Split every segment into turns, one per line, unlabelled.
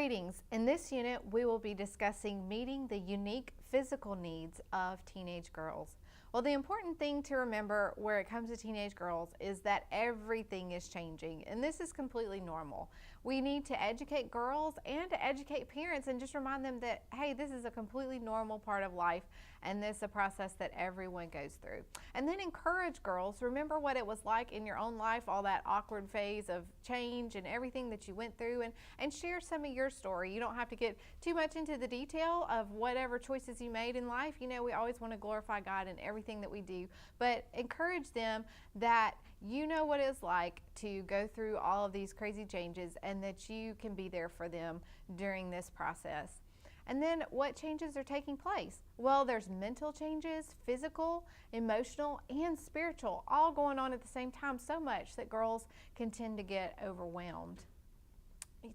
Greetings. In this unit, we will be discussing meeting the unique physical needs of teenage girls. Well, the important thing to remember where it comes to teenage girls is that everything is changing, and this is completely normal. We need to educate girls and to educate parents and just remind them that, hey, this is a completely normal part of life, and this is a process that everyone goes through. And then encourage girls, remember what it was like in your own life, all that awkward phase of change and everything that you went through, and share some of your story. You don't have to get too much into the detail of whatever choices you made in life. You know, we always want to glorify God in everything that we do, but encourage them that you know what it's like to go through all of these crazy changes and that you can be there for them during this process. And then what changes are taking place? Well, there's mental changes, physical, emotional, and spiritual, all going on at the same time, so much that girls can tend to get overwhelmed.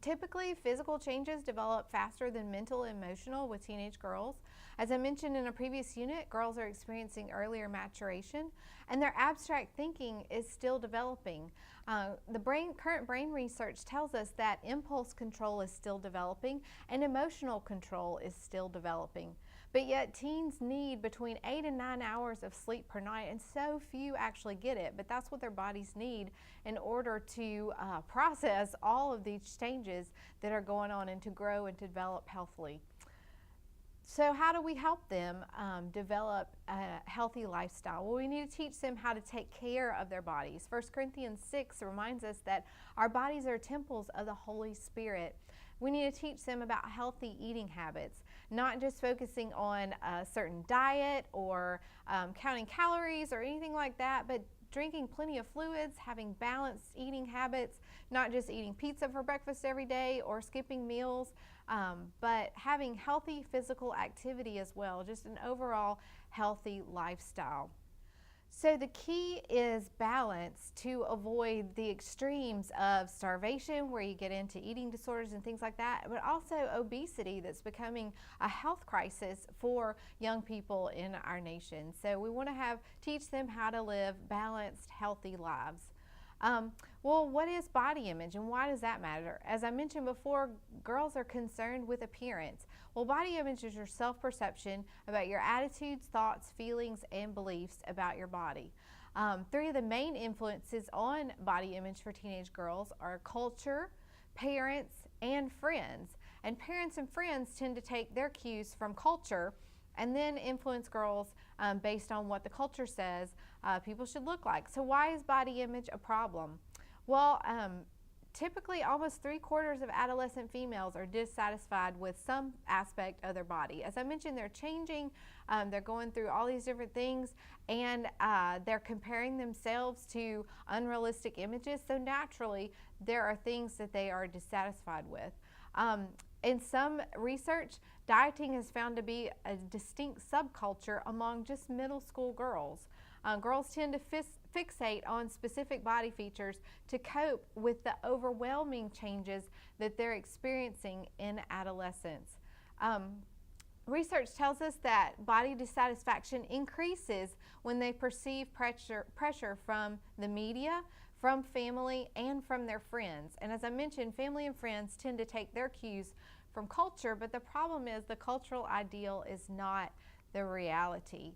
Typically, physical changes develop faster than mental and emotional with teenage girls. As I mentioned in a previous unit, girls are experiencing earlier maturation, and their abstract thinking is still developing. Current brain research tells us that impulse control is still developing and emotional control is still developing. But yet teens need between 8 and 9 hours of sleep per night, and so few actually get it, but that's what their bodies need in order to process all of these changes that are going on and to grow and to develop healthily. So how do we help them develop a healthy lifestyle? Well, we need to teach them how to take care of their bodies. 1 Corinthians 6 reminds us that our bodies are temples of the Holy Spirit. We need to teach them about healthy eating habits, not just focusing on a certain diet or counting calories or anything like that, but drinking plenty of fluids, having balanced eating habits, not just eating pizza for breakfast every day or skipping meals, but having healthy physical activity as well, just an overall healthy lifestyle. So the key is balance to avoid the extremes of starvation, where you get into eating disorders and things like that, but also obesity that's becoming a health crisis for young people in our nation. So we want to teach them how to live balanced, healthy lives. Well, what is body image and why does that matter? As I mentioned before, girls are concerned with appearance. Well, body image is your self-perception about your attitudes, thoughts, feelings, and beliefs about your body. Three of the main influences on body image for teenage girls are culture, parents, and friends. And parents and friends tend to take their cues from culture and then influence girls based on what the culture says people should look like. So why is body image a problem? Well, typically almost 3/4 of adolescent females are dissatisfied with some aspect of their body. As I mentioned, they're changing, they're going through all these different things, and they're comparing themselves to unrealistic images, so naturally there are things that they are dissatisfied with. In some research, dieting is found to be a distinct subculture among just middle school girls. Girls tend to fixate on specific body features to cope with the overwhelming changes that they're experiencing in adolescence. Research tells us that body dissatisfaction increases when they perceive pressure from the media, from family, and from their friends. And as I mentioned, family and friends tend to take their cues from culture, but the problem is the cultural ideal is not the reality.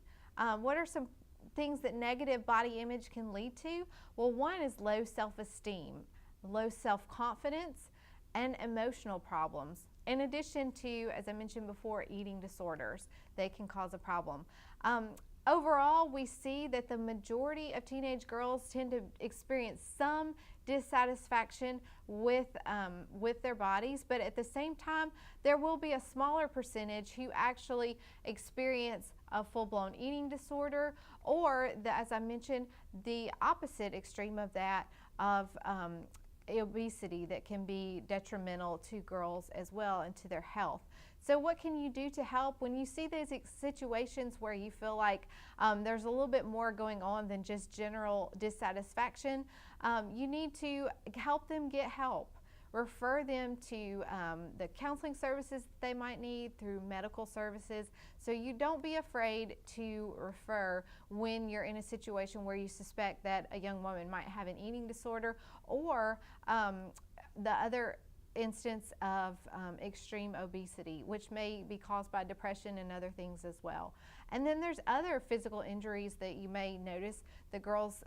What are some things that negative body image can lead to? Well, one is low self-esteem, low self-confidence, and emotional problems. In addition to, as I mentioned before, eating disorders, they can cause a problem. Overall, we see that the majority of teenage girls tend to experience some dissatisfaction with their bodies, but at the same time, there will be a smaller percentage who actually experience a full-blown eating disorder, or as I mentioned, the opposite extreme of that, of obesity that can be detrimental to girls as well and to their health. So what can you do to help when you see these situations where you feel like there's a little bit more going on than just general dissatisfaction? You need to help them get help. Refer them to the counseling services that they might need through medical services. So you don't be afraid to refer when you're in a situation where you suspect that a young woman might have an eating disorder, or the other instance of extreme obesity, which may be caused by depression and other things as well. And then there's other physical injuries that you may notice the girls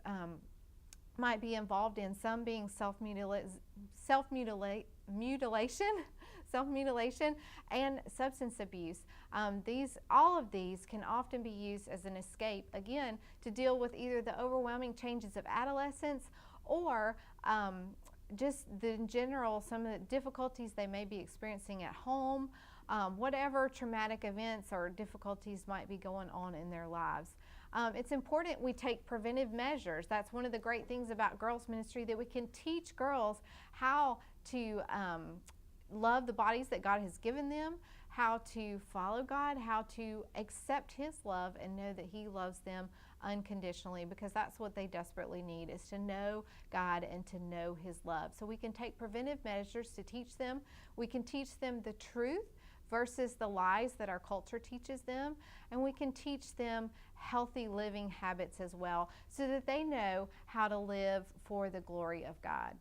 might be involved in, some being self-mutilation and substance abuse. All of these can often be used as an escape, again, to deal with either the overwhelming changes of adolescence or just in general, some of the difficulties they may be experiencing at home, whatever traumatic events or difficulties might be going on in their lives. It's important we take preventive measures. That's one of the great things about girls ministry, that we can teach girls how to love the bodies that God has given them, how to follow God, how to accept His love and know that He loves them unconditionally, because that's what they desperately need, is to know God and to know His love. So we can take preventive measures to teach them. We can teach them the truth versus the lies that our culture teaches them, and we can teach them healthy living habits as well, so that they know how to live for the glory of God.